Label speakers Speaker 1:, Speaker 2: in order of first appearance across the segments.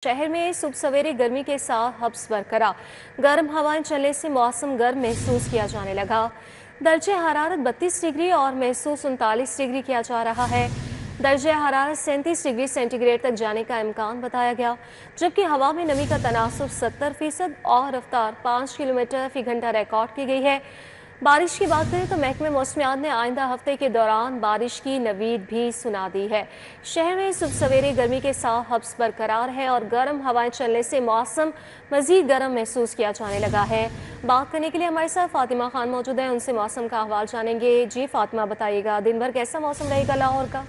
Speaker 1: शहर में सुबह सवेरे गर्मी के साथ हब्स बरकरार। गर्म हवाएं चलने से मौसम गर्म महसूस किया जाने लगा। दर्जे हरारत 32 डिग्री और महसूस 39 डिग्री किया जा रहा है। दर्जे हरारत 37 डिग्री सेंटीग्रेड तक जाने का इम्कान बताया गया, जबकि हवा में नमी का तनासुब 70% और रफ्तार 5 किलोमीटर फी घंटा रिकॉर्ड की गई है। बारिश की बात करें तो महकमे मौसमियात ने आइंदा हफ्ते के दौरान बारिश की नवीद भी सुना दी है। शहर में सुबह सवेरे गर्मी के साथ हब्स बरकरार है और गर्म हवाएं चलने से मौसम मजीद गर्म महसूस किया जाने लगा है। बात करने के लिए हमारे साथ फातिमा खान मौजूद है, उनसे मौसम का अहवाल जानेंगे। जी फातिमा, बताइएगा दिन भर कैसा मौसम रहेगा लाहौर का?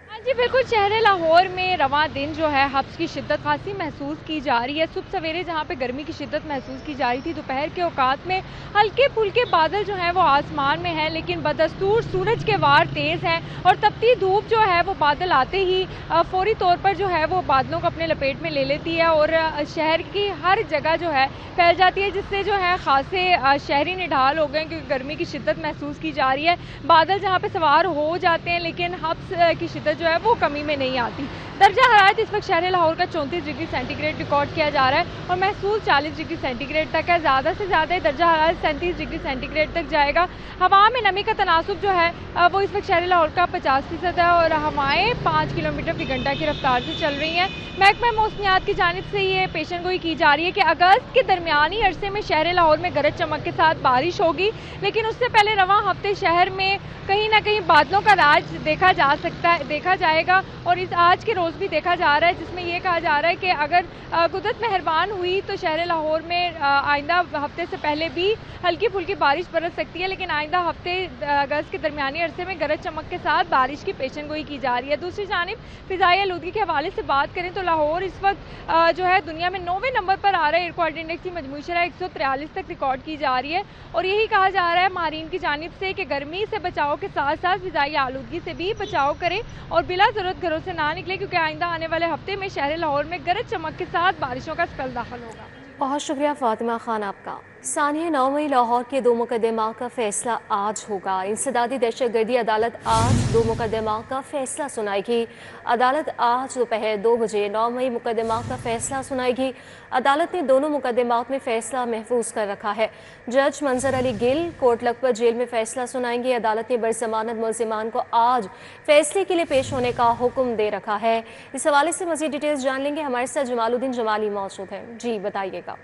Speaker 2: हाँ जी बिल्कुल, शहर लाहौर में रवां दिन जो है हब्स की शिद्दत खासी महसूस की जा रही है। सुबह सवेरे जहाँ पे गर्मी की शिद्दत महसूस की जा रही थी, दोपहर के औकात में हल्के फुल्के बादल जो हैं वो आसमान में हैं, लेकिन बदस्तूर सूरज के वार तेज़ हैं और तपती धूप जो है वो बादल आते ही फौरी तौर पर जो है वो बादलों को अपने लपेट में ले लेती है और शहर की हर जगह जो है फैल जाती है, जिससे जो है खासे शहरी निढाल हो गए क्योंकि गर्मी की शिद्दत महसूस की जा रही है। बादल जहाँ पे सवार हो जाते हैं लेकिन हब्स की शिद्दत जो है वो कमी में नहीं आती। दर्जा हरारत इस वक्त शहर लाहौर का 34 डिग्री सेंटीग्रेड रिकॉर्ड किया जा रहा है और महसूस 40 डिग्री सेंटीग्रेड तक है। ज़्यादा से ज़्यादा दर्जा हरारत 37 डिग्री सेंटीग्रेड तक जाएगा। हवा में नमी का तनासुब जो है वो इस वक्त शहर लाहौर का 50% है और हवाएं 5 किलोमीटर फी घंटा की रफ्तार से चल रही हैं। महकमा मौसमियात की जानिब से ये पेशन गोई की जा रही है कि अगस्त के दरमियानी अरसे में शहर लाहौर में गरज चमक के साथ बारिश होगी, लेकिन उससे पहले रवां हफ्ते शहर में कहीं ना कहीं बादलों का राज देखा जाएगा और इस आज के रोज़ भी देखा जा रहा है, जिसमें यह कहा जा रहा है कि अगर कुदरत मेहरबान हुई तो शहर लाहौर में आइंदा हफ्ते से पहले भी हल्की फुल्की बारिश बरस सकती है, लेकिन आइंदा हफ्ते अगस्त के दरमियानी अरसे में गरज चमक के साथ बारिश की पेशन गोई की जा रही है। दूसरी जानिब फ़िज़ाई आलूदगी के हवाले से बात करें तो लाहौर इस वक्त जो है दुनिया में 9वें नंबर पर आ रहा है। एयर क्वालिटी इंडेक्स की मजमूई शरह 143 तक रिकॉर्ड की जा रही है और यही कहा जा रहा है माहिरीन की जानिब से कि गर्मी से बचाव के साथ साथ फ़िज़ाई आलूदगी से भी बचाव करें और बिला ज़रूरत घरों से ना निकले, क्योंकि आइंदा आने वाले हफ्ते में शहर लाहौर में गरज चमक के साथ बारिशों का स्पेल दाखिल होगा।
Speaker 1: बहुत शुक्रिया फातिमा खान आपका। सानिया 9 मई लाहौर के 2 मुकदमा का फैसला आज होगा। इंसदादी दहशतगर्दी अदालत आज 2 मुकदमा का फैसला सुनाएगी। अदालत आज दोपहर 2 बजे 9 मई मुकदमा का फैसला सुनाएगी। अदालत ने दोनों मुकदमात में फैसला महफूज कर रखा है। जज मंजर अली गिल कोट लखपत जेल में फैसला सुनाएंगे। अदालत ने बरज़मानत मुल्ज़िमान को आज फैसले के लिए पेश होने का हुक्म दे रखा है। इस हवाले से मज़ीद डिटेल्स जान लेंगे, हमारे साथ जमालुद्दीन जमाली मौजूद हैं। जी बताइएगा।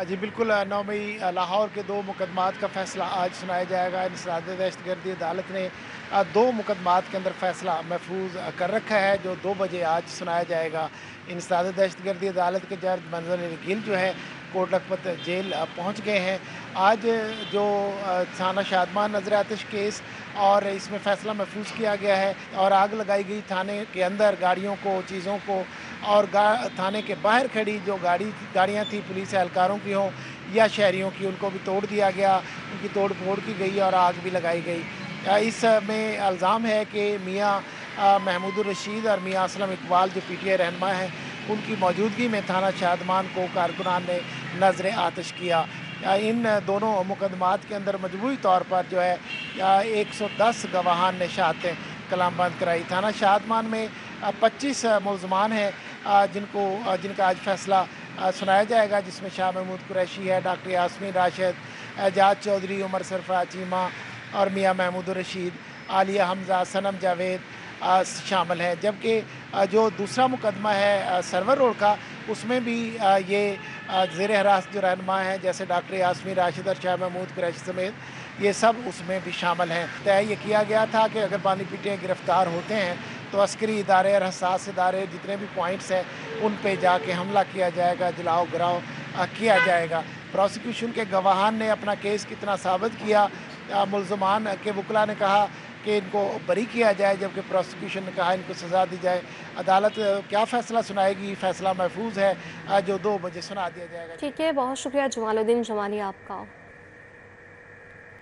Speaker 3: जी बिल्कुल, 9 मई लाहौर के 2 मुकदमात का फ़ैसला आज सुनाया जाएगा। इंसदादी दहशतगर्दी अदालत ने 2 मुकदमात के अंदर फ़ैसला महफूज कर रखा है जो 2 बजे आज सुनाया जाएगा। इंसदादी दहशतगर्दी अदालत के जज मंजर अली गिल जो है कोट लखपत जेल पहुंच गए हैं। आज जो थाना शादमान नजर आतिश केस और इसमें फ़ैसला महफूज किया गया है और आग लगाई गई थाने के अंदर गाड़ियों को, चीज़ों को, और थाने के बाहर खड़ी जो गाड़ियाँ थी पुलिस एहलकारों की हों या शहरियों की, उनको भी तोड़ दिया गया, उनकी तोड़ फोड़ की गई और आग भी लगाई गई। इसमें इल्ज़ाम है कि मियाँ महमूदुर रशीद और मियाँ असलम इकबाल जो PTI रहनुमा हैं, उनकी मौजूदगी में थाना शादमान को कारकुनान ने नजर आतिश किया। इन दोनों मुकदमात के अंदर मजबूरी तौर पर जो है 110 गवाहान ने शहादतें कलामबंद कराई। थाना शादमान में 25 मुल्ज़मान हैं जिनका आज फैसला सुनाया जाएगा, जिसमें शाह महमूद कुरैशी है, डॉक्टर यास्मीन राशिद, एजाज चौधरी, उमर सरफराज चीमा और मियाँ महमूदुर रशीद, आलिया हमजा, सनम जावेद शामिल हैं। जबकि जो दूसरा मुकदमा है सरवर रोड का, उसमें भी ये ज़ेर हिरासत जो रहनुमा हैं जैसे डॉक्टर यास्मीन राशिद और शाह महमूद कुरैशी समेत ये सब उसमें भी शामिल हैं। तय ये किया गया था कि अगर बानी PTI गिरफ्तार होते हैं तो अस्करी इदारे और हसास इदारे जितने भी पॉइंट्स हैं उन पे जाके हमला किया जाएगा, जलाओ गिराओ किया जाएगा। प्रोसिक्यूशन के गवाहान ने अपना केस कितना साबित किया, मुल्ज़मान के वकला ने कहा कि इनको बरी किया जाए, जबकि प्रोसिक्यूशन ने कहा इनको सज़ा दी जाए। अदालत क्या फ़ैसला सुनाएगी, फ़ैसला महफूज है जो 2 बजे सुना दिया जाएगा।
Speaker 1: ठीक है, बहुत शुक्रिया जमालुद्दीन जमाली आपका।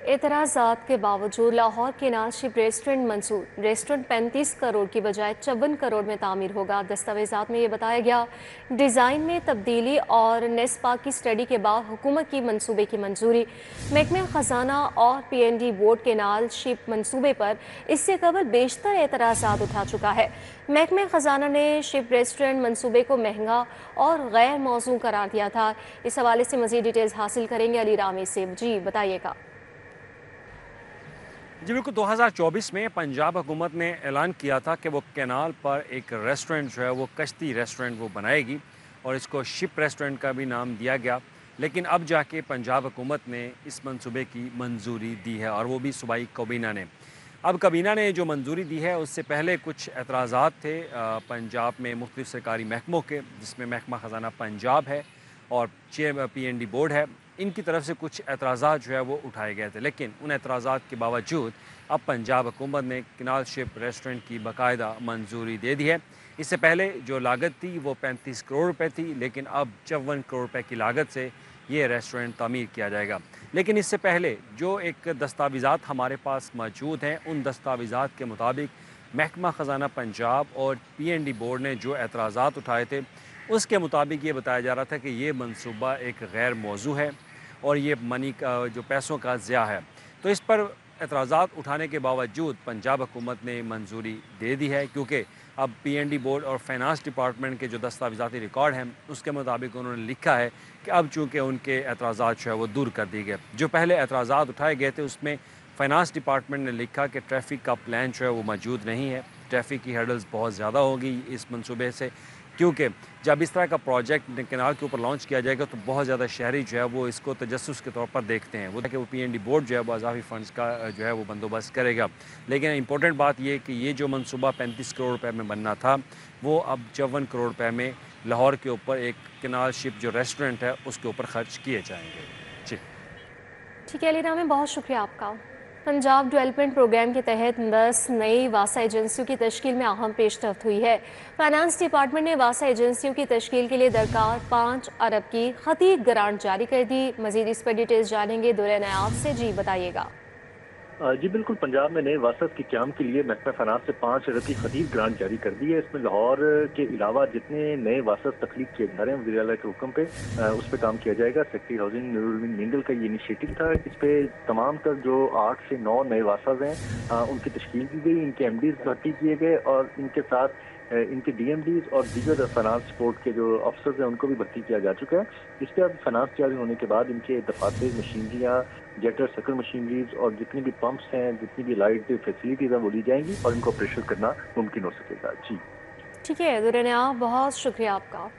Speaker 1: एतराज़ात के बावजूद लाहौर के नाशिब रेस्टोरेंट मंजूर। रेस्टोरेंट 35 करोड़ की बजाय 54 करोड़ में तामीर होगा। दस्तावेज़ात में ये बताया गया। डिज़ाइन में तब्दीली और नेस्पा की स्टडी के बाद हुकूमत की मंसूबे की मंजूरी। महकमे ख़जाना और PND बोर्ड के नाशिब मंसूबे पर इससे कबल बेशतर एतराज़ात उठा चुका है। महकमे ख़जाना ने शिप रेस्टोरेंट मंसूबे को महंगा और गैर मौजू करार दिया था। इस हवाले से मज़ीद डिटेल्स हासिल करेंगे अली रामी से। जी बताइएगा।
Speaker 4: जी बिल्कुल, 2024 में पंजाब हुकूमत ने ऐलान किया था कि वो कैनाल पर एक रेस्टोरेंट जो है वो कश्ती रेस्टोरेंट वो बनाएगी और इसको शिप रेस्टोरेंट का भी नाम दिया गया। लेकिन अब जाके पंजाब हुकूमत ने इस मंसूबे की मंजूरी दी है और वो भी सूबाई काबीना ने। अब काबीना ने जो मंजूरी दी है उससे पहले कुछ एतराज़ात थे पंजाब में मुख्तलिफ सरकारी महकमों के, जिसमें महकमा ख़जाना पंजाब है और PND बोर्ड है। इनकी तरफ से कुछ एतराज़ात जो है वो उठाए गए थे, लेकिन उन एतराज़ात के बावजूद अब पंजाब हुकूमत ने कैनाल शिप रेस्टोरेंट की बाकायदा मंजूरी दे दी है। इससे पहले जो लागत थी वो 35 करोड़ रुपए थी, लेकिन अब 54 करोड़ रुपए की लागत से ये रेस्टोरेंट तामीर किया जाएगा। लेकिन इससे पहले जो एक दस्तावेज़ात हमारे पास मौजूद हैं, उन दस्तावेज़ात के मुताबिक महकमा ख़जाना पंजाब और PND बोर्ड ने जो एतराज़ात उठाए थे उसके मुताबिक ये बताया जा रहा था कि ये मंसूबा एक गैर मौजू है और ये मनी का जो पैसों का ज़िया है। तो इस पर एतराज़ात उठाने के बावजूद पंजाब हुकूमत ने मंजूरी दे दी है, क्योंकि अब PND बोर्ड और फाइनेंस डिपार्टमेंट के जो दस्तावेज़ाती रिकॉर्ड हैं उसके मुताबिक उन्होंने लिखा है कि अब चूँकि उनके एतराज़ात जो है वो दूर कर दिए गए। जो पहले एतराज़ात उठाए गए थे उसमें फाइनेंस डिपार्टमेंट ने लिखा कि ट्रैफिक का प्लान जो है वो मौजूद नहीं है, ट्रैफिक की हर्डल्स बहुत ज़्यादा होगी इस मंसूबे से, क्योंकि जब इस तरह का प्रोजेक्ट कैनाल के ऊपर लॉन्च किया जाएगा तो बहुत ज़्यादा शहरी जो है वो इसको तजस्सुस के तौर पर देखते हैं। वो PND बोर्ड जो है वो अज़ाफ़ी फ़ंड्स का जो है वो बंदोबस्त करेगा। लेकिन इंपॉर्टेंट बात ये कि ये जो मंसूबा 35 करोड़ रुपए में बनना था वो अब 54 करोड़ रुपए में लाहौर के ऊपर एक कैनाल शिप जो रेस्टोरेंट है उसके ऊपर खर्च किए जाएंगे। जी
Speaker 1: ठीक है अली रामी, बहुत शुक्रिया आपका। पंजाब डेवलपमेंट प्रोग्राम के तहत 10 नई वासा एजेंसियों की तश्कील में अहम पेशरफ्त हुई है। फाइनेंस डिपार्टमेंट ने वासा एजेंसियों की तश्कील के लिए दरकार 5 अरब की खतीब ग्रांट जारी कर दी। मजीद इस पर डिटेल्स जानेंगे दुर्रे नयाब से। जी बताइएगा।
Speaker 5: जी बिल्कुल, पंजाब में नए वासत के क्याम के लिए महकमा फाइनेंस से 5 अरब की खतीब ग्रांट जारी कर दी है। इसमें लाहौर के अलावा जितने नए वासत तख्लीक किए जा रहे हैं वज़ीर आला के हुक्म पे उस पर काम किया जाएगा। सेक्रेटरी हाउसिंग नूरुल मींगल का ये इनिशिएटिव था। इस पे तमाम तर जो 8 से 9 नए वासत हैं उनकी तश्कील की गई, इनके MDs भर्ती किए गए और इनके साथ इनके DMDs और दीगर फाइनेंस सपोर्ट के जो अफसर हैं उनको भी भर्ती किया जा चुका है। इस पर अब फाइनेंस जारी होने के बाद इनके दफातर, मशीनरियाँ, जेटर सर्कल मशीनरीज और जितनी भी पंप्स हैं, जितनी भी लाइट फैसिलिटीज हैं वो ली जाएंगी और इनको ऑपरेशन करना मुमकिन हो सकेगा। जी
Speaker 1: ठीक है दुर्रे, बहुत शुक्रिया आपका।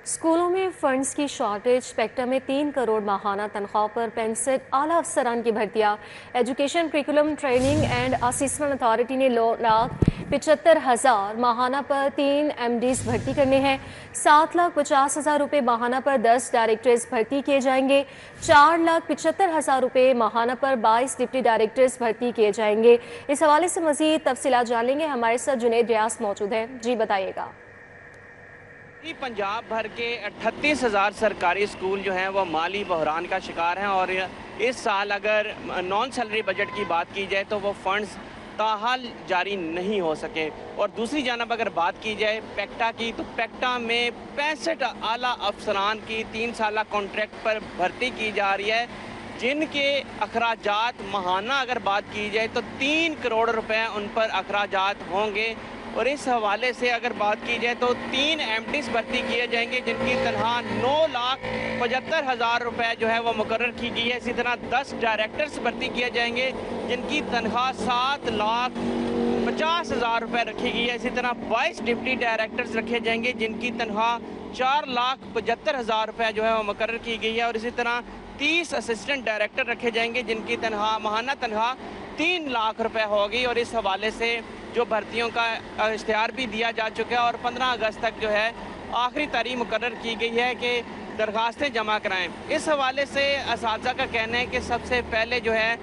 Speaker 1: स्कूलों में फंड्स की शॉर्टेज, स्पेक्ट्रम में 3 करोड़ माहाना तनख्वाह पर 65 आला अफसरान की भर्तियाँ। Education curriculum training and assistant authority ने 9,75,000 माहाना पर 3 MDs भर्ती करने हैं। 7,50,000 रुपये माहाना पर 10 डायरेक्टर्स भर्ती किए जाएंगे। 4,75,000 रुपये माहाना पर 22 डिप्टी डायरेक्टर्स भर्ती किए जाएंगे। इस हवाले से मज़ीद तफसीलात जान लेंगे। हमारे साथ जुनेद रियास मौजूद हैं। जी बताइएगा।
Speaker 6: पंजाब भर के 38,000 सरकारी स्कूल जो हैं वो माली बहरान का शिकार हैं और इस साल अगर नॉन सैलरी बजट की बात की जाए तो वो फंड्स ताहाल जारी नहीं हो सके। और दूसरी जानब अगर बात की जाए पेक्टा की, तो पेक्टा में 65 आला अफसरान की 3 साला कॉन्ट्रैक्ट पर भर्ती की जा रही है, जिनके अखराजात माहाना अगर बात की जाए तो 3 करोड़ रुपए उन पर अखराजात होंगे। और इस हवाले से अगर बात की जाए तो 3 MDs भर्ती किए जाएंगे जिनकी तनख्वाह 9,75,000 रुपये जो है वो मुकर्रर की गई है। इसी तरह 10 डायरेक्टर्स भर्ती किए जाएंगे जिनकी तनख्वाह 7,50,000 रुपये रखी गई है। इसी तरह 22 डिप्टी डायरेक्टर्स रखे जाएंगे जिनकी तनख्वाह 4,75,000 रुपये जो है वो मुकर्रर की गई है। और इसी तरह 30 असिस्टेंट डायरेक्टर रखे जाएंगे जिनकी तनख्वाह माहाना तनख्वाह 3 लाख रुपए होगी। और इस हवाले से जो भर्तियों का इश्तिहार भी दिया जा चुका है और 15 अगस्त तक जो है आखिरी तारीख मुकर्रर की गई है कि दरख्वास्तें जमा कराएं। इस हवाले से असातिज़ा का कहना है कि सबसे पहले जो है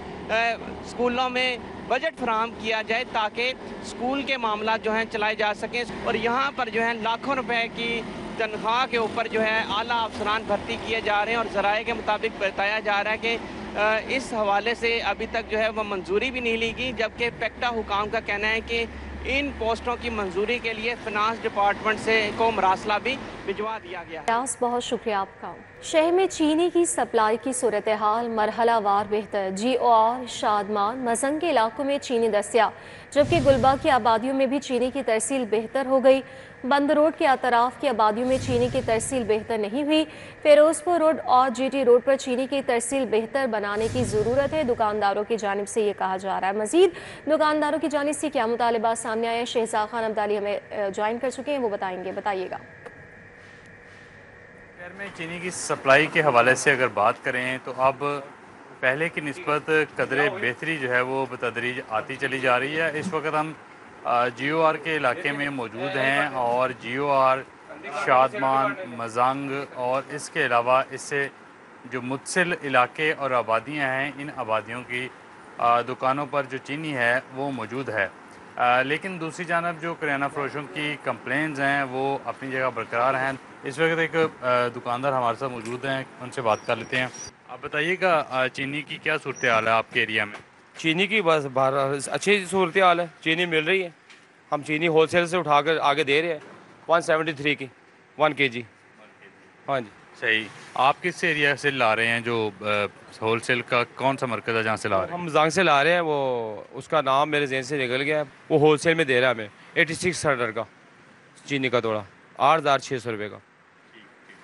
Speaker 6: स्कूलों में बजट फराहम किया जाए ताकि स्कूल के मामला जो हैं चलाए जा सकें। और यहाँ पर जो है लाखों रुपए की तनख्वाह के ऊपर जो है आला अफसरान भर्ती किए जा रहे हैं। और ज़राए के मुताबिक बताया जा रहा है कि اس حوالے سے ابھی تک جو ہے وہ منظوری بھی نہیں لی گئی، جبکہ پیکٹا حکام کا کہنا ہے کہ ان پوسٹوں کی منظوری کے لیے فنانس ڈپارٹمنٹ سے کو مراسلہ بھی بھجوا دیا گیا ہے۔
Speaker 1: بہت شکریہ آپ کا۔ شہر میں چینی کی سپلائی کی صورتحال مرحلہ وار بہتر، جی او آر، شادمان، مزنگ کے علاقوں میں چینی دستیاب، جبکہ گلبا کی آبادیوں میں بھی چینی کی ترسیل بہتر ہو گئی۔ بند روڈ کے اطراف کی آبادیوں میں چینی کی ترسیل بہتر نہیں ہوئی۔ فیروز پور روڈ اور جی ٹی روڈ پر چینی کی ترسیل بہتر بنانے کی ضرورت ہے، دکانداروں کی جانب سے یہ کہا جا رہا ہے۔ مزید دکانداروں کی جانب سے کیا مطالبات سامنے آئے ہیں، شہزاد خان عبدالی ہمیں جوائن کر چکے ہیں، وہ بتائیں گے، بتائیے گا۔
Speaker 7: شہر میں چینی کی سپلائی کے حوالے سے اگر بات کریں تو اب پہلے کی نسبت قدرے بہتری جو ہے وہ بتدریج آتی چلی جا رہی ہے۔ اس وقت ہم جی او آر کے علاقے میں موجود ہیں اور جی او آر، شادمان، مزنگ اور اس کے علاوہ اس سے جو متصل علاقے اور آبادیاں ہیں، ان آبادیوں کی دکانوں پر جو چینی ہے وہ موجود ہے۔ لیکن دوسری جانب جو کریانہ فروشوں کی کمپلینز ہیں وہ اپنی جگہ برقرار ہیں۔ اس وقت ایک دکاندار ہمارے ساتھ موجود ہیں، ان سے بات کر لیتے ہیں۔ آپ بتائیے گا چینی کی کیا صورتحال ہے آپ کے ایریا میں؟
Speaker 8: چینی کی بس اچھی صورتحال ہے، چینی مل رہی ہے، ہم چینی ہول سیل سے اٹھا کر آگے دے رہے ہیں 173 کی 1 kg۔ ہاں جی
Speaker 7: صحیح۔ آپ کس ایریا سے لا رہے ہیں؟ جو ہول سیل کا کون سا مرکز ہے جہاں سے لا رہے ہیں؟
Speaker 8: ہم زنگ سے لا رہے ہیں، وہ اس کا نام میرے ذہن سے نکل گیا ہے، وہ ہول سیل میں دے رہا ہے ہمیں 86 سرڈر کا چینی کا توڑا 8600 روپے کا۔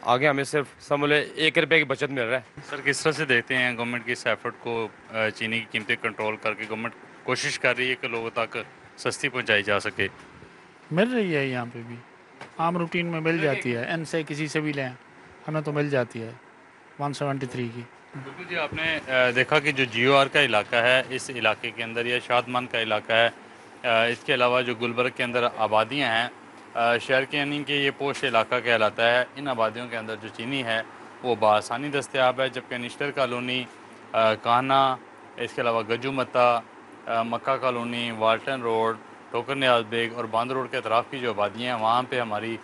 Speaker 8: آگے ہمیں صرف سمجھ لے 1 روپے کی بچت مل رہا ہے۔
Speaker 7: سر کس طرح سے دیکھتے ہیں گورنمنٹ کی اس ایفرٹ کو؟ چینی کی قیمتیں کنٹرول کر کے گورنمنٹ کوشش کر رہی ہے کہ لوگوں تک سستی پہنچائی جا سکے۔
Speaker 9: مل رہی ہے، یہاں پہ بھی عام روٹین میں مل جاتی ہے، ان سے کسی سے بھی لیں ہمیں تو مل جاتی ہے 173 کی۔
Speaker 7: بالکل جی، آپ نے دیکھا کہ جو جی او آر کا علاقہ ہے، اس علاقے کے اندر یا شادمان کا علاقہ ہے، اس کے علاوہ جو گلبرگ کے اندر آبادیاں ہیں، شہر کے یعنی کہ یہ پوش علاقہ کہلاتا ہے، ان آبادیوں کے اندر جو چینی ہے وہ بآسانی دستیاب ہے، جبکہ نشتر کالونی، کانا، اس کے علاوہ گجو متا، مکہ کالونی، والٹن روڈ، ٹوکر نیاز بیگ اور باندھ روڈ کے اطراف کی جو آبادیاں ہیں، وہاں پہ ہماری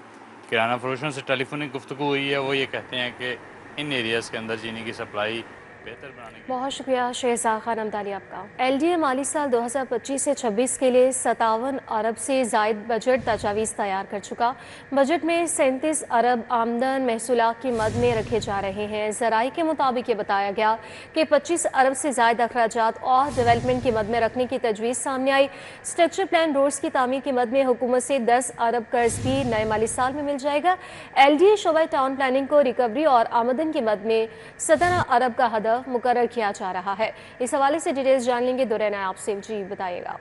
Speaker 7: کرانہ فروشوں سے ٹیلی فونک گفتگو ہوئی ہے۔ وہ یہ کہتے ہیں کہ ان ایریاز کے اندر چینی کی سپلائی بہتر بنانے کی۔
Speaker 1: بہت شکریہ شہزاد خان عبدالی آپ کا۔ ایل ڈی اے مالی سال 2025 سے 26 کے لیے 57 ارب سے زائد بجٹ تجاویز تیار کر چکا۔ بجٹ میں 37 ارب آمدن محصولات کی مد میں رکھے جا رہے ہیں۔ ذرائع کے مطابق یہ بتایا گیا کہ 25 ارب سے زائد اخراجات اور ڈیولپمنٹ کی مد میں رکھنے کی تجویز سامنے آئی۔ اسٹرکچر پلان روڈز کی تعمیر کی مد میں حکومت سے 10 ارب قرض بھی نئے مالی سال میں مل جائے گا۔ ایل ڈی اے شعبہ ٹاؤن پلاننگ کو ریکوری اور آمدن کی مد میں 17 ارب کا ہدف مقرر کیا جا رہا ہے۔ اس حوالے سے ڈیٹیلز جان لیں گے، دورین آپ سے جی بتائیے گا۔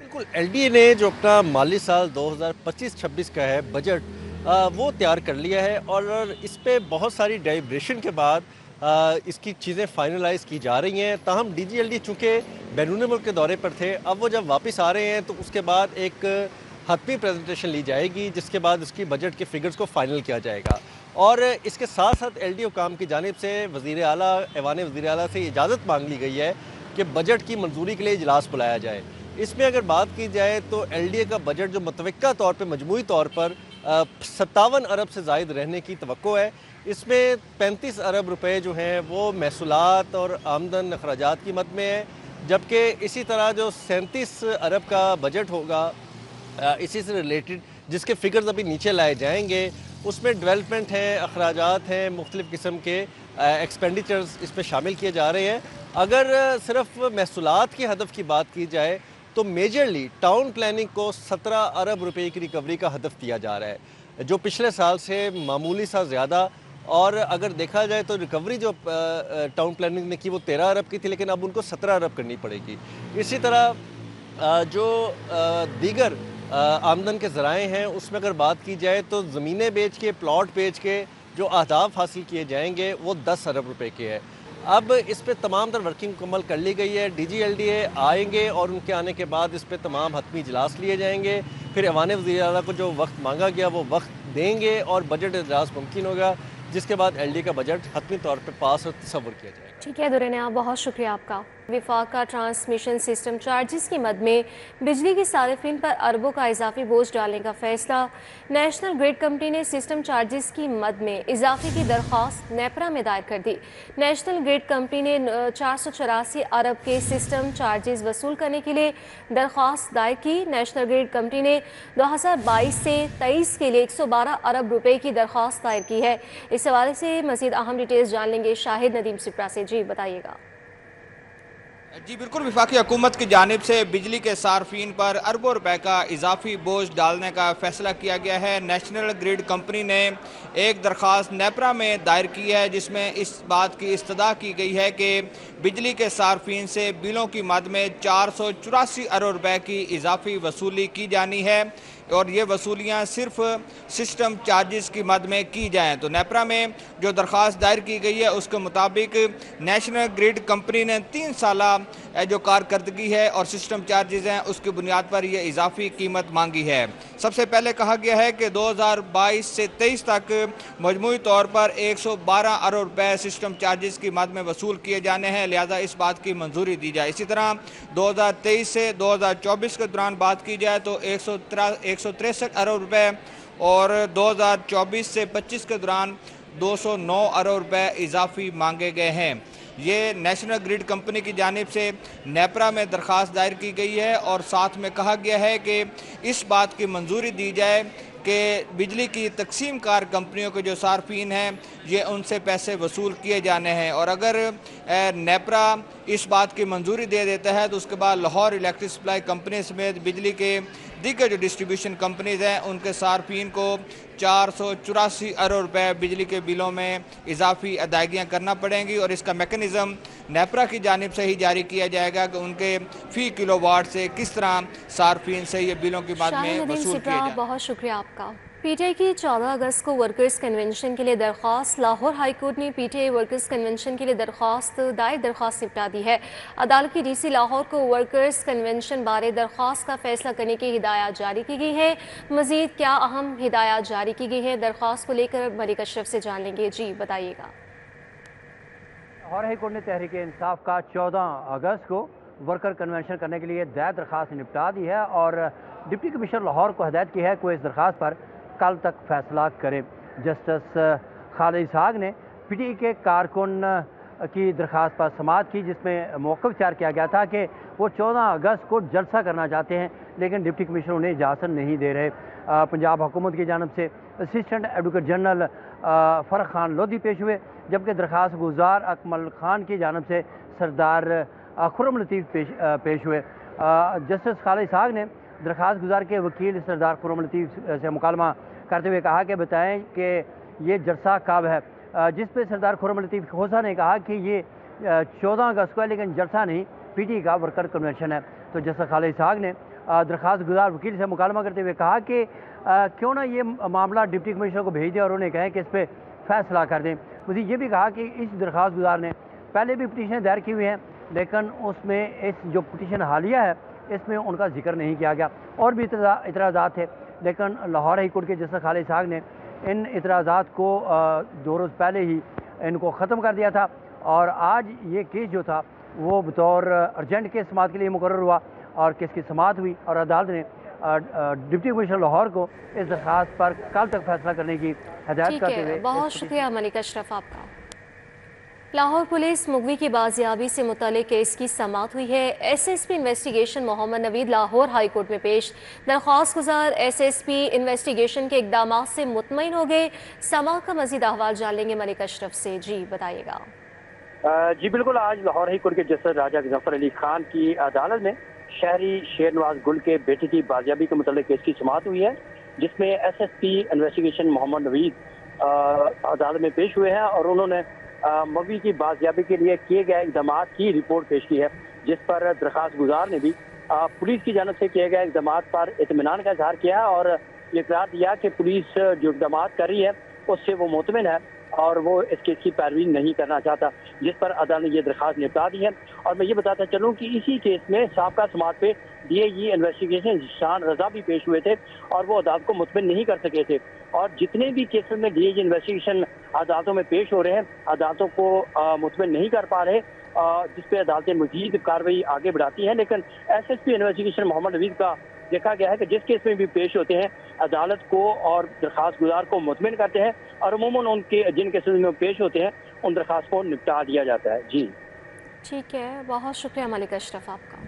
Speaker 10: بالکل، ایل ڈی اے نے جو اپنا مالی سال 2025-26 کا ہے بجٹ وہ تیار کر لیا ہے، اور اس پہ بہت ساری ڈیلیبریشن کے بعد اس کی چیزیں فائنلائز کی جا رہی ہیں۔ تاہم ڈی جی ایل ڈی چونکہ بیرون ملک کے دورے پر تھے، اب وہ جب واپس آ رہے ہیں تو اس کے بعد ایک حتمی پریزنٹیشن لی جائے گی، جس کے بعد اس کی بجٹ کے فگرز کو فائنل کیا جائے گا۔ اور اس کے ساتھ ساتھ ایل ڈی حکام کی جانب سے وزیر اعلیٰ، ایوان وزیر اعلیٰ سے اجازت مانگ لی گئی ہے کہ بجٹ کی منظوری کے لیے اجلاس بلایا جائے۔ اس میں اگر بات کی جائے تو ایل ڈی اے کا بجٹ جو متوقع طور پہ مجموعی طور پر 57 ارب سے زائد رہنے کی توقع ہے۔ اس میں 35 ارب روپے جو ہیں وہ محصولات اور آمدن اخراجات کی مد میں ہے، جبکہ اسی طرح جو 37 ارب کا بجٹ ہوگا اسی سے ریلیٹڈ، جس کے فگرز ابھی نیچے لائے جائیں گے، اس میں ڈیولپمنٹ ہیں، اخراجات ہیں، مختلف قسم کے ایکسپینڈیچرز اس میں شامل کیے جا رہے ہیں۔ اگر صرف محصولات کی ہدف کی بات کی جائے تو میجرلی ٹاؤن پلاننگ کو 17 ارب روپے کی ریکوری کا ہدف دیا جا رہا ہے، جو پچھلے سال سے معمولی سا زیادہ، اور اگر دیکھا جائے تو ریکوری جو ٹاؤن پلاننگ نے کی وہ 13 ارب کی تھی، لیکن اب ان کو 17 ارب کرنی پڑے گی۔ اسی طرح جو دیگر آمدن کے ذرائع ہیں اس میں اگر بات کی جائے تو زمینیں بیچ کے، پلاٹ بیچ کے جو اہداف حاصل کیے جائیں گے وہ 10 ارب روپے کے ہیں۔ اب اس پہ تمام تر ورکنگ مکمل کر لی گئی ہے۔ D G L D A آئیں گے اور ان کے آنے کے بعد اس پہ تمام حتمی اجلاس لیے جائیں گے، پھر ایوان وزیر اعلیٰ کو جو وقت مانگا گیا وہ وقت دیں گے اور بجٹ اجلاس ممکن ہوگا، جس کے بعد ایل ڈی اے کا بجٹ حتمی طور پہ پاس اور تصور کیا جائے گا۔
Speaker 1: ठीक है दुरेनिया, बहुत शुक्रिया आपका। विफाक का ट्रांसमिशन सिस्टम चार्जेस की मद में बिजली की सारिफिन पर अरबों का इजाफी बोझ डालने का फैसला। नेशनल ग्रिड कंपनी ने सिस्टम चार्जेस की मद में इजाफे की दरख्वास्त नेपरा में दायर कर दी। नेशनल ग्रिड कंपनी ने 484 अरब के सिस्टम चार्जेस वसूल करने के लिए दरख्वास्त दायर की। नेशनल ग्रिड कंपनी ने 2022 से 23 के लिए 112 अरब रुपए की दरख्वास्त दायर की है। इस हवाले से मजीद अहम डिटेल्स जान लेंगे शाहिद नदीम सिपरा से। जी बताइएगा।
Speaker 11: जी बिल्कुल, वफाकी हुकूमत की जानिब से बिजली के सार्फिन पर अरबों रुपए का इजाफी बोझ डालने का फैसला किया गया है। नेशनल ग्रिड कंपनी ने एक दरख्वास्त नेपरा में दायर की है जिसमें इस बात की इस्तदा की गई है कि बिजली के सार्फिन से बिलों की मद में 484 अरब रुपए की इजाफी वसूली की जानी है और ये वसूलियाँ सिर्फ सिस्टम चार्जेस की मद में की जाएँ। तो नेपरा में जो दरख्वास्त दायर की गई है उसके मुताबिक नेशनल ग्रिड कंपनी ने 3 साला जो कारकर्दगी है और सिस्टम चार्जेस हैं उसकी बुनियाद पर यह इजाफी कीमत मांगी है। सबसे पहले कहा गया है कि 2022 से 23 तक मजमूई तौर पर 112 अरब रुपए सिस्टम चार्जेस की मद में वसूल किए जाने हैं, लिहाजा इस बात की मंजूरी दी जाए। इसी तरह 2023 से 2024 के दौरान बात की जाए तो 163 अरब रुपए और 2024 से 25 के दौरान 209 अरब रुपए इजाफी मांगे गए हैं। ये नेशनल ग्रिड कंपनी की जानिब से नेपरा में दरख्वास्त दायर की गई है और साथ में कहा गया है कि इस बात की मंजूरी दी जाए कि बिजली की तकसीम कार कंपनियों के जो सार्फिन हैं ये उनसे पैसे वसूल किए जाने हैं और अगर नेपरा इस बात की मंजूरी दे देता है तो उसके बाद लाहौर इलेक्ट्रिक सप्लाई कंपनी समेत बिजली के दीगर जो डिस्ट्रीब्यूशन कंपनीज हैं उनके सार्फिन को 484 अरब रुपए बिजली के बिलों में इजाफी अदायगियाँ करना पड़ेंगी और इसका मेकनिज़म नेपरा की जानिब से ही जारी किया जाएगा कि उनके फ़ी किलोवाट से किस तरह सार्फिन से ये बिलों की बाद में वसूल किए जाए।
Speaker 1: बहुत शुक्रिया आपका। पीटीआई की 14 अगस्त को वर्कर्स कन्वेंशन के लिए दरख्वास्त। लाहौर हाई कोर्ट ने पीटीआई वर्कर्स कन्वेंशन के लिए दरख्वास्त निपटा दी है। अदालत की डीसी लाहौर को वर्कर्स कन्वेंशन बारे दरख्वास्त का फैसला करने की हिदायत जारी की गई है। मजीद क्या अहम हिदायत जारी की गई है, दरख्वास्त को लेकर मलिक अशरफ से जान लेंगे। जी बताइएगा।
Speaker 12: लाहौर हाई कोर्ट ने तहरीक इंसाफ का 14 अगस्त को वर्कर कन्वेंशन करने के लिए दायर दरख्वास्त निपटा दी है और डिप्टी कमिश्नर लाहौर को हदायत की है कि इस दरख्वास्त पर कल तक फैसला करे। जस्टिस खालिद इसहाक ने पीटीआई के कारकुन की दरख्वास्त पर समाअत की जिसमें मौक़िफ़ इख्तियार किया गया था कि वो 14 अगस्त को जलसा करना चाहते हैं लेकिन डिप्टी कमिश्नर उन्हें इजाज़त नहीं दे रहे। पंजाब हुकूमत की जानब से assistant advocate general Farrukh Khan Lodhi पेश हुए जबकि दरख्वास्त गुजार अकमल खान की जानब से सरदार खुर्रम लतीफ़ पेश हुए। जस्टिस खालिद इसहाक ने दरख्वास्त गुजार के वकील सरदार खुर्रम लतीफ़ से मुकालमा करते हुए कहा कि बताएं कि ये जलसा कब है, जिस पे सरदार खुर्रम लतीफ़ खोसा ने कहा कि ये 14 अगस्त को है लेकिन जलसा नहीं पीटीआई का वर्कर कन्वेंशन है। तो जस्टिस खालिद इसहाक ने दरख्वास्त गुजार वकील से मुकालमा करते हुए कहा कि क्यों ना ये मामला डिप्टी कमिश्नर को भेज दें और उन्हें कहें कि इस पर फैसला कर दें। मुझे ये भी कहा कि इस दरख्वास्त गुजार ने पहले भी पिटीशन दायर की हुई हैं लेकिन उसमें इस जो पिटीशन हालिया है इसमें उनका जिक्र नहीं किया गया। और भी इतराज़ात थे लेकिन लाहौर हाई कोर्ट के जस्टिस खालिद इसहाक ने इन इतराज़ात को 2 रोज़ पहले ही इनको ख़त्म कर दिया था और आज ये केस जो था वो बतौर अर्जेंट केस समाअत के लिए मुकर्रर हुआ और केस की समाअत हुई और अदालत ने डिप्टी कमिश्नर लाहौर को इस दरख्वास्त पर कल तक फैसला करने की हिदायत करते हुए।
Speaker 1: बहुत शुक्रिया मलिक अशरफ आपका। लाहौर पुलिस मुगवी की बाजियाबी से मुतल्लिक केस की समाअत हुई है। SSP investigation Muhammad Naveed Lahore High Court में पेश। दरख्वास्त गुजार एसएसपी इन्वेस्टिगेशन के इक़दामात से मुतमईन हो गए। समाअत का मजीद अहवाल जान लेंगे मलिक अशरफ से। जी बताइएगा।
Speaker 13: जी बिल्कुल, आज लाहौर हाई कोर्ट के जस्टिस राजा जफर अली खान की अदालत में शहरी शेर नवाज गुल के बेटे की बाजियाबी के मुतल्लिक केस की समाअत हुई है जिसमें एसएसपी इन्वेस्टिगेशन मोहम्मद नवीद अदालत में पेश हुए हैं और उन्होंने मवी की बाजियाबी के लिए किए गए इक़दामात की रिपोर्ट पेश की है जिस पर दरख्वास्त गुजार ने भी पुलिस की जानब से किए गए इक़दामात पर इत्मीनान का इजहार किया और ये करार दिया कि पुलिस जो इक़दामात कर रही है उससे वो मुतमिन है اور وہ اس کیس کی پیروی نہیں کرنا چاہتا، جس پر عدالت نے یہ درخواست نپٹا دی ہے۔ اور میں یہ بتاتا چلوں کہ اسی کیس میں سابقہ سماعت پہ D A G investigation Zeeshan Raza بھی پیش ہوئے تھے اور وہ عدالت کو مطمئن نہیں کر سکے تھے۔ اور جتنے بھی کیسز میں ڈی اے جی انویسٹیگیشن عدالتوں میں پیش ہو رہے ہیں، عدالتوں کو مطمئن نہیں کر پا رہے، جس پہ عدالتیں مزید کارروائی آگے بڑھاتی ہیں۔ لیکن ایس ایس پی انویسٹیگیشن محمد نوید کا دیکھا گیا ہے کہ جس کیس میں بھی پیش ہوتے ہیں عدالت کو اور درخواست گزار کو مطمئن کرتے ہیں اور عموماً ان کے جن کیسز میں پیش ہوتے ہیں ان درخواست کو نپٹا دیا جاتا ہے۔ جی
Speaker 1: ٹھیک ہے، بہت شکریہ ملک اشرف آپ کا۔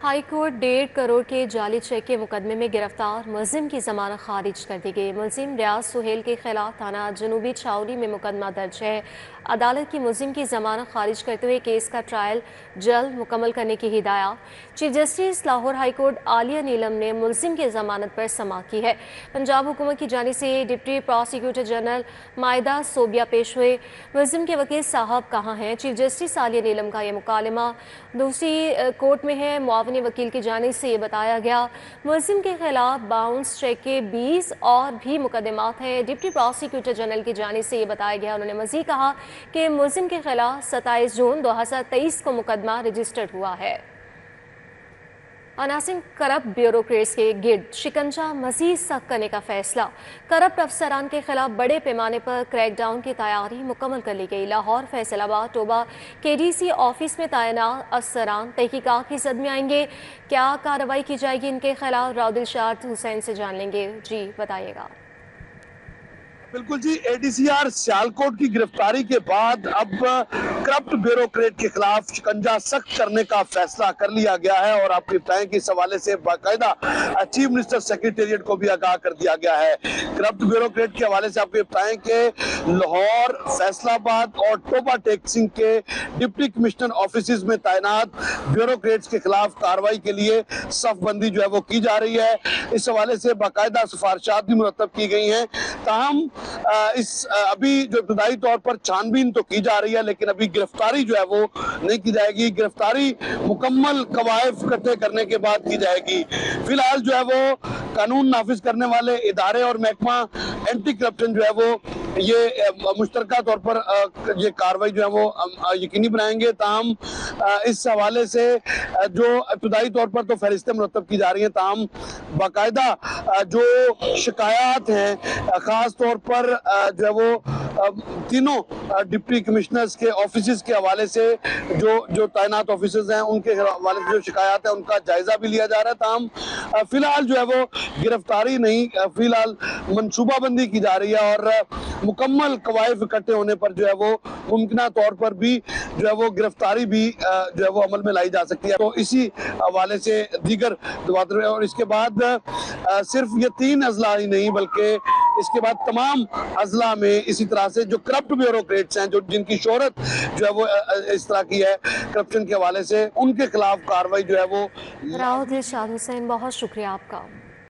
Speaker 1: ہائی کورٹ 1.5 کروڑ کے جعلی چیک کے مقدمے میں گرفتار ملزم کی ضمانت خارج کر دی گئی۔ ملزم ریاض سہیل کے خلاف تھانہ جنوبی چھاؤلی میں مقدمہ درج ہے۔ عدالت کی ملزم کی ضمانت خارج کرتے ہوئے کیس کا ٹرائل جلد مکمل کرنے کی ہدایت۔ Chief justice Lahore high court Aliya Neelum نے ملزم کی ضمانت پر سماعت کی ہے۔ پنجاب حکومت کی جانب سے ڈپٹی پروسیکیوٹر جنرل مائدہ صوبیہ پیش ہوئے۔ ملزم کے وکیل صاحب کہاں ہیں؟ چیف جسٹس عالیہ نیلم کا یہ مکالمہ دوسری کورٹ میں ہے۔ معاون وکیل کی جانب سے یہ بتایا گیا ملزم کے خلاف باؤنس چیک کے 20 اور بھی مقدمات ہیں۔ ڈپٹی پروسیکیوٹر جنرل کی جانب سے یہ بتایا گیا، انہوں نے مزید کہا کہ ملزم کے خلاف 27 جون 2023 کو مقدمہ رجسٹرڈ ہوا ہے۔ عناصر کرپٹ بیوروکریٹس کے گرد شکنجہ مزید سخت کرنے کا فیصلہ۔ کرپٹ افسران کے خلاف بڑے پیمانے پر کریک ڈاؤن کی تیاری مکمل کر لی گئی۔ لاہور، فیصل آباد، ٹوبہ کے ڈی سی آفس میں تعینات افسران تحقیقات کی زد میں آئیں گے۔ کیا کارروائی کی جائے گی ان کے خلاف؟ راؤ دلشاد حسین سے جان لیں گے، جی بتائیے گا۔
Speaker 14: بالکل جی، اے ڈی سی آر سیالکوٹ کی گرفتاری کے بعد اب کرپٹ بیوروکریٹ کے خلاف شکنجہ سخت کرنے کا فیصلہ کر لیا گیا ہے اور آپ کے بتائیں کہ اس حوالے سے باقاعدہ چیف منسٹر سیکریٹریٹ کو بھی آگاہ کر دیا گیا ہے۔ کرپٹ بیوروکریٹ کے حوالے سے آپ کے بتائیں کہ لاہور، فیصل آباد اور ٹوبہ ٹیکسنگ کے ڈپٹی کمشنر آفیسز میں تعینات بیوروکریٹس کے خلاف کارروائی کے لیے صف بندی جو ہے وہ کی جا رہی ہے۔ اس حوالے سے باقاعدہ سفارشات بھی مرتب کی گئی ہیں۔ تاہم ابھی جو ابتدائی طور پر چھانبین تو کی جا رہی ہے لیکن ابھی گرفتاری جو ہے وہ نہیں کی جائے گی۔ گرفتاری مکمل قوائف اکٹھے کرنے کے بعد کی جائے گی۔ فی الحال جو ہے وہ قانون نافذ کرنے والے ادارے اور محکمہ اینٹی کرپشن جو ہے وہ یہ مشترکہ طور پر یہ کارروائی جو ہے وہ یقینی بنائیں گے۔ تاہم اس حوالے سے جو ابتدائی طور پر تو فہرستیں مرتب کی جا رہی ہیں، تاہم باقاعدہ جو شکایات ہیں خاص طور پر جو ہے وہ تینوں ڈپٹی کمشنرز کے آفیسز کے حوالے سے جو تعینات آفیسز ہیں ان کے حوالے سے جو شکایات ہیں ان کا جائزہ بھی لیا جا رہا ہے۔ تاہم فی الحال جو ہے وہ گرفتاری نہیں، فی الحال منصوبہ بندی کی جا رہی ہے اور مکمل قوائف اکٹھے ہونے پر جو ہے وہ ممکنہ طور پر بھی جو ہے وہ گرفتاری بھی جو ہے وہ عمل میں لائی جا سکتی ہے۔ تو اسی حوالے سے دیگر اور اس کے بعد صرف یہ 3 اضلاع ہی نہیں بلکہ اس کے بعد تمام اضلاع میں اسی طرح سے جو کرپٹ بیوروکریٹس ہیں جن کی شہرت جو ہے وہ اس طرح کی ہے کرپشن کے حوالے سے، ان کے خلاف کارروائی جو ہے وہ۔
Speaker 1: راؤ دلشاد حسین، بہت شکریہ آپ کا۔